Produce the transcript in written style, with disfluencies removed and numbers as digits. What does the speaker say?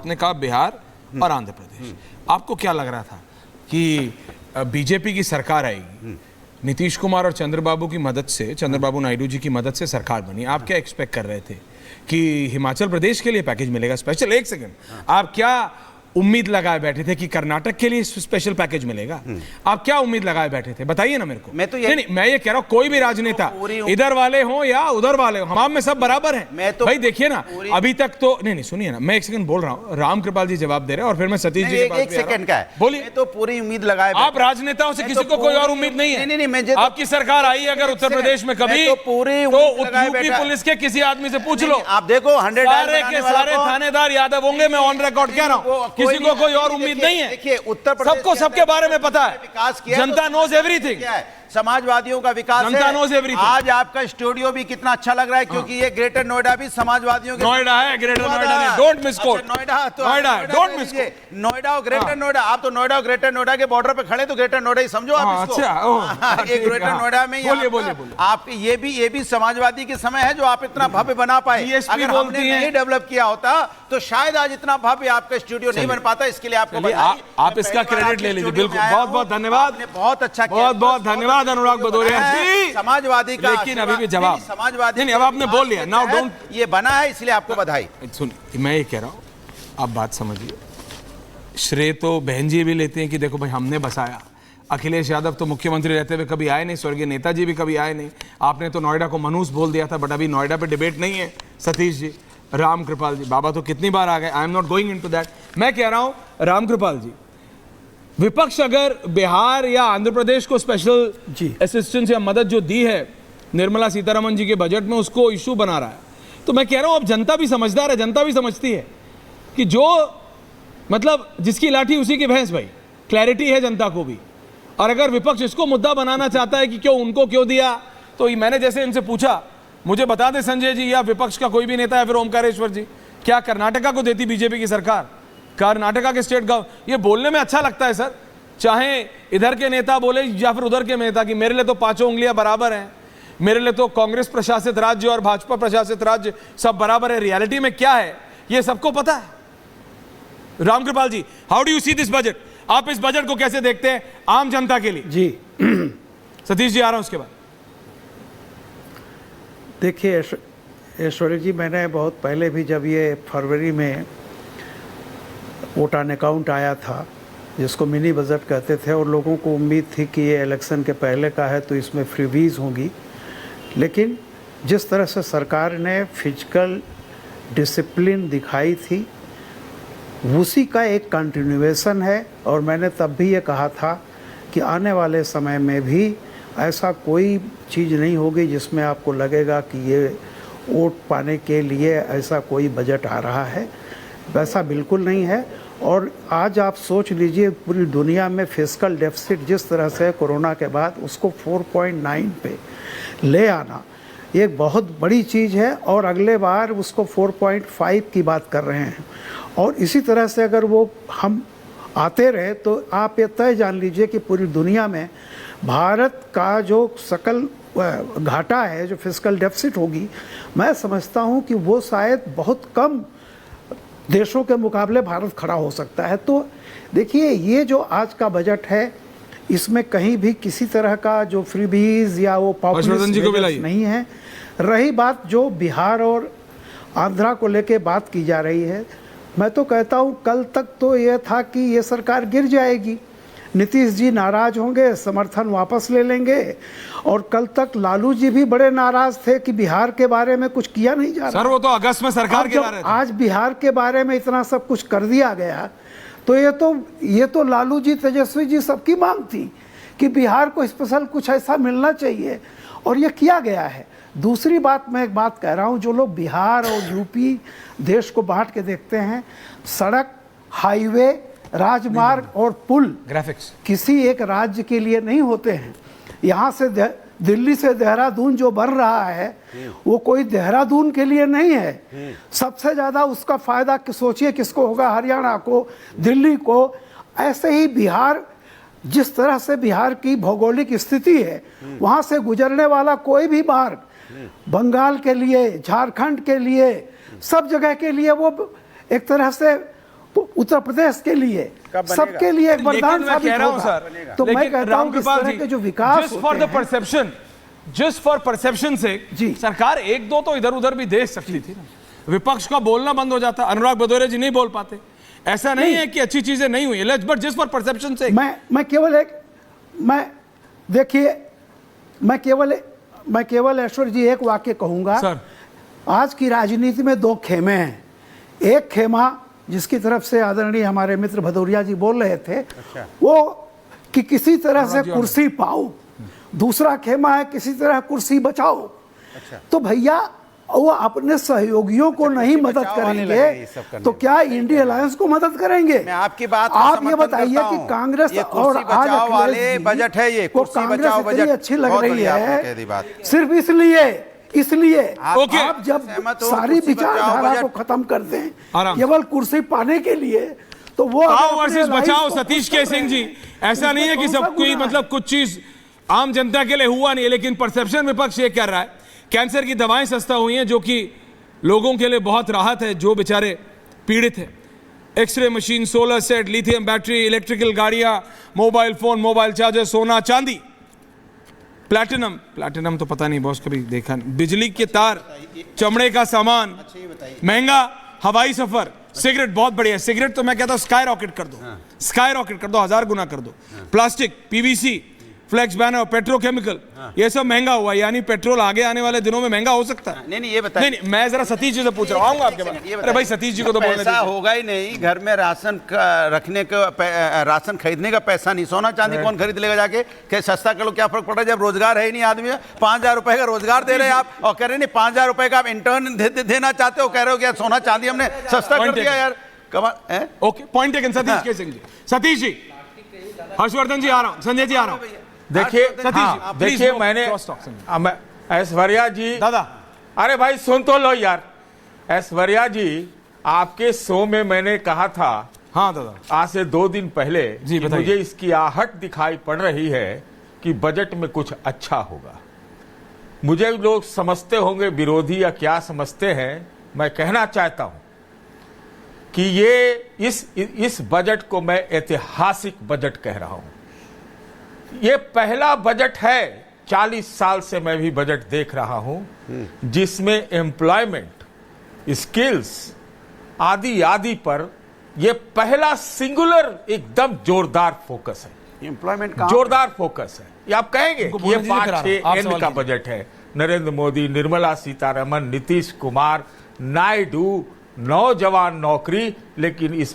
आपने कहा बिहार और आंध्र प्रदेश, आपको क्या लग रहा था कि बीजेपी की सरकार आएगी, नीतीश कुमार और चंद्रबाबू की मदद से, चंद्रबाबू नायडू जी की मदद से सरकार बनी, आप क्या एक्सपेक्ट कर रहे थे कि हिमाचल प्रदेश के लिए पैकेज मिलेगा स्पेशल? एक सेकंड, आप क्या उम्मीद लगाए बैठे थे कि कर्नाटक के लिए स्पेशल पैकेज मिलेगा? आप क्या उम्मीद लगाए बैठे थे, बताइए ना मेरे को। मैं तो नहीं, मैं ये कह रहा हूं कोई भी राजनेता, इधर वाले हो या उधर वाले हो, हम में सब बराबर हैं। मैं तो भाई देखिए ना, अभी तक तो नहीं सुनिए ना, मैं एक सेकंड बोल रहा हूं, राम कृपाल जी जवाब दे रहे हैं और फिर मैं सतीश जी के पास एक सेकंड का है। बोलिए। मैं तो पूरी उम्मीद लगाए, आप राजनेताओं से किसी को कोई और उम्मीद नहीं है? नहीं, आपकी सरकार आई अगर उत्तर प्रदेश में कभी, तो यूपी पुलिस के किसी आदमी से पूछ लो, आप देखो 100 सारे के सारे थानेदार यादव होंगे। मैं ऑन रिकॉर्ड कह रहा हूं, किसी को कोई और उम्मीद नहीं है। देखिए उत्तर प्रदेश सबको सबके बारे में पता है, विकास किया, जनता नोज एवरीथिंग, समाजवादियों का विकास है। आज आपका स्टूडियो भी कितना अच्छा लग रहा है, क्योंकि ये ग्रेटर नोएडा भी समाजवादियों के नोएडा है, ग्रेटर नोएडा नहीं, डोंट मिसकोट। नोएडा तो नोएडा डोंट मिसकोट, नोएडा और ग्रेटर नोएडा। आप तो नोएडा और ग्रेटर नोएडा के बॉर्डर पे खड़े, तो ग्रेटर नोएडा ही समझो आप इसको। अच्छा, एक ग्रेटर नोएडा में आपके ये भी समाजवादी के समय है जो आप इतना भव्य बना पाए। अगर हमने नहीं डेवलप किया होता तो शायद आज इतना भव्य आपका स्टूडियो नहीं बन पाता। इसके लिए आपको आप इसका क्रेडिट ले लीजिए। बिल्कुल, बहुत बहुत धन्यवाद, बहुत अच्छा, बहुत बहुत धन्यवाद अनुराग भदौरिया जी। समाजवादी का, लेकिन अभी भी जवाब समाजवादी नहीं, अब आपने बोल लिया, नाउ डोंट, ये बना है इसलिए आपको बधाई। सुनिए, मैं ये कह रहा हूँ, आप बात समझिए। श्रेय तो बहन जी भी लेते हैं कि देखो भाई हमने बसाया। अखिलेश यादव तो मुख्यमंत्री रहते हुए कभी आए नहीं, स्वर्गीय नेताजी भी कभी आए नहीं। आपने तो नोएडा को मनूस बोल दिया था, बट अभी नोएडा पे डिबेट नहीं है। सतीश जी, राम कृपाल जी, बाबा तो कितनी बार आ गए, I am not going into that. मैं कह रहा हूं राम कृपाल जी, विपक्ष अगर बिहार या आंध्र प्रदेश को स्पेशल असिस्टेंस या मदद जो दी है निर्मला सीतारमण जी के बजट में, उसको इशू बना रहा है, तो मैं कह रहा हूं अब जनता भी समझदार है, जनता भी समझती है कि जो मतलब जिसकी लाठी उसी की भैंस, भाई क्लैरिटी है जनता को भी। और अगर विपक्ष इसको मुद्दा बनाना चाहता है कि क्यों उनको क्यों दिया, तो मैंने जैसे इनसे पूछा, मुझे बता दे संजय जी या विपक्ष का कोई भी नेता या फिर ओमकारेश्वर जी, क्या कर्नाटका को देती बीजेपी की सरकार? कर्नाटका के स्टेट गवर्नमेंट, ये बोलने में अच्छा लगता है सर, चाहे इधर के नेता बोले या फिर उधर के नेता, कि मेरे लिए तो पांचों उंगलियां बराबर हैं, मेरे लिए तो कांग्रेस प्रशासित राज्य और भाजपा प्रशासित राज्य सब बराबर है। रियलिटी में क्या है ये सबको पता है। Ramkripal ji, how do you see this budget? आप इस बजट को कैसे देखते हैं आम जनता के लिए? जी सतीश जी आ रहा हूं उसके बाद। देखिए ऐश्वर्य जी, मैंने बहुत पहले भी, जब ये फरवरी में वोट ऑन अकाउंट आया था, जिसको मिनी बजट कहते थे, और लोगों को उम्मीद थी कि ये इलेक्शन के पहले का है तो इसमें फ्रीबीज होंगी, लेकिन जिस तरह से सरकार ने फिजिकल डिसिप्लिन दिखाई थी, उसी का एक कंटिन्यूएशन है। और मैंने तब भी ये कहा था कि आने वाले समय में भी ऐसा कोई चीज़ नहीं होगी जिसमें आपको लगेगा कि ये वोट पाने के लिए ऐसा कोई बजट आ रहा है, वैसा बिल्कुल नहीं है। और आज आप सोच लीजिए, पूरी दुनिया में फिस्कल डेफिसिट जिस तरह से कोरोना के बाद उसको 4.9 पे ले आना, ये बहुत बड़ी चीज़ है। और अगले बार उसको 4.5 की बात कर रहे हैं, और इसी तरह से अगर वो हम आते रहे तो आप ये तय जान लीजिए कि पूरी दुनिया में भारत का जो सकल घाटा है, जो फिस्कल डेफिसिट होगी, मैं समझता हूँ कि वो शायद बहुत कम देशों के मुकाबले भारत खड़ा हो सकता है। तो देखिए, ये जो आज का बजट है, इसमें कहीं भी किसी तरह का जो फ्रीबीज या वो पॉपुलिस्ट नहीं है। रही बात जो बिहार और आंध्रा को लेके बात की जा रही है, मैं तो कहता हूँ कल तक तो ये था कि ये सरकार गिर जाएगी, नीतीश जी नाराज होंगे, समर्थन वापस ले लेंगे, और कल तक लालू जी भी बड़े नाराज थे कि बिहार के बारे में कुछ किया नहीं जा रहा। सर वो तो अगस्त में सरकार गिरा रहे थे। आज बिहार के बारे में इतना सब कुछ कर दिया गया, तो ये तो लालू जी, तेजस्वी जी सबकी मांग थी कि बिहार को स्पेशल कुछ ऐसा मिलना चाहिए, और ये किया गया है। दूसरी बात, मैं एक बात कह रहा हूँ, जो लोग बिहार और यूपी देश को बांट के देखते हैं, सड़क, हाईवे, राजमार्ग और पुल ग्राफिक्स किसी एक राज्य के लिए नहीं होते हैं। यहाँ से दिल्ली से देहरादून जो बन रहा है, वो कोई देहरादून के लिए नहीं है। सबसे ज़्यादा उसका फायदा सोचिए किसको होगा? हरियाणा को, दिल्ली को। ऐसे ही बिहार, जिस तरह से बिहार की भौगोलिक स्थिति है, वहाँ से गुजरने वाला कोई भी मार्ग बंगाल के लिए, झारखंड के लिए, सब जगह के लिए वो एक तरह से उत्तर प्रदेश के लिए, कब बनेगा? सबके लिए एक वरदान मैं कह रहा हूं होगा। सर, तो मैं कहता हूं कि इस तरह के जो विकास just for the perception, just for perception से जी। सरकार एक दो तो इधर उधर भी दे सकती थी ना। विपक्ष का बोलना बंद हो जाता, अनुराग भदौरिया जी नहीं बोल पाते। ऐसा नहीं है कि अच्छी चीजें नहीं हुई, बट जस्ट फॉर परसेप्शन से। मैं केवल ऐश्वर जी एक वाक्य कहूंगा सर, आज की राजनीति में दो खेमे हैं। एक खेमा जिसकी तरफ से आदरणीय हमारे मित्र भदौरिया जी बोल रहे थे, वो कि किसी तरह से कुर्सी पाओ, दूसरा खेमा है किसी तरह कुर्सी बचाओ। तो भैया वो अपने सहयोगियों को नहीं मदद करेंगे तो क्या इंडिया अलायंस को मदद करेंगे? मैं आपकी बात आप ये बताइए कि कांग्रेस और आज वाले बजट है ये, वो कुर्सी कांग्रेस बचाओ इतनी बजट अच्छी लग बहुत रही बढ़िया आपने है कह दी बात। सिर्फ इसलिए आप जब सहमत हो, सारी कुर्सी बचाओ विचारधारा बजट। को खत्म कर दें आराम। केवल कुर्सी पाने के लिए, तो वो आओ वर्सेस बचाओ सतीश के सिंह जी, ऐसा नहीं है कि सब कोई मतलब कुछ चीज आम जनता के लिए हुआ नहीं है, लेकिन परसेप्शन विपक्ष ये कर रहा है कैंसर की दवाएं सस्ता हुई हैं, जो कि लोगों के लिए बहुत राहत है जो बेचारे पीड़ित हैं। X ray machine, solar set, lithium battery, electrical गाड़ियां, मोबाइल फोन, मोबाइल चार्जर, सोना चांदी, प्लैटिनम तो पता नहीं बॉस, कभी देखा नहीं, बिजली के तार, चमड़े का सामान, महंगा हवाई सफर, सिगरेट बहुत बढ़िया, सिगरेट तो मैं कहता हूं स्काई रॉकेट कर दो, स्काई रॉकेट कर दो, 1000 गुना कर दो। Plastic, PVC, flex banner, petrochemical, ये सब महंगा हुआ, यानी पेट्रोल आगे आने वाले दिनों में महंगा हो सकता है। नहीं ये बताइए, नहीं, मैं जरा सतीश जी से पूछ रहा हूँ, आऊंगा आपके पास। अरे भाई सतीश जी को तो बोलने पैसा दीजिए। होगा ही नहीं घर में, राशन रखने का राशन खरीदने का पैसा नहीं, सोना चांदी कौन खरीद लेगा जाके? क्या सस्ता कर लो, क्या फर्क पड़ रहा है जब रोजगार है ही नहीं आदमी? 5000 रुपए का रोजगार दे रहे हैं आप और कह रहे नहीं 5000 रुपए का आप इंटर्न देना चाहते हो, कह रहे हो क्या सोना चांदी हमने सस्ता कर दिया यार, कमाल है। ओके, पॉइंट टेकन सतीश के सिंह जी। सतीश जी, हर्षवर्धन जी आ रहा हूँ, संजय जी आ रहा हूँ। देखिए हाँ, देखिए मैंने ऐश्वर्या जी, दादा अरे भाई सुन तो लो यार। ऐश्वर्या जी, आपके शो में मैंने कहा था, हाँ दादा, आज से 2 दिन पहले जी, कि बताइए। मुझे इसकी आहट दिखाई पड़ रही है कि बजट में कुछ अच्छा होगा। मुझे लोग समझते होंगे विरोधी या क्या समझते हैं, मैं कहना चाहता हूं कि ये इस बजट को मैं ऐतिहासिक बजट कह रहा हूं। ये पहला बजट है, 40 साल से मैं भी बजट देख रहा हूं जिसमें एम्प्लॉयमेंट, स्किल्स आदि आदि पर ये पहला सिंगुलर एकदम जोरदार फोकस है। एम्प्लॉयमेंट जोरदार फोकस है। ये आप कहेंगे उनको कि ये बोलने दीजिए, करा 5-6 रहा हूं। आप एंड सवाल का कीजिए। बजट है। नरेंद्र मोदी, निर्मला सीतारमण, नीतीश कुमार, नायडू, नौजवान नौकरी, लेकिन इसमें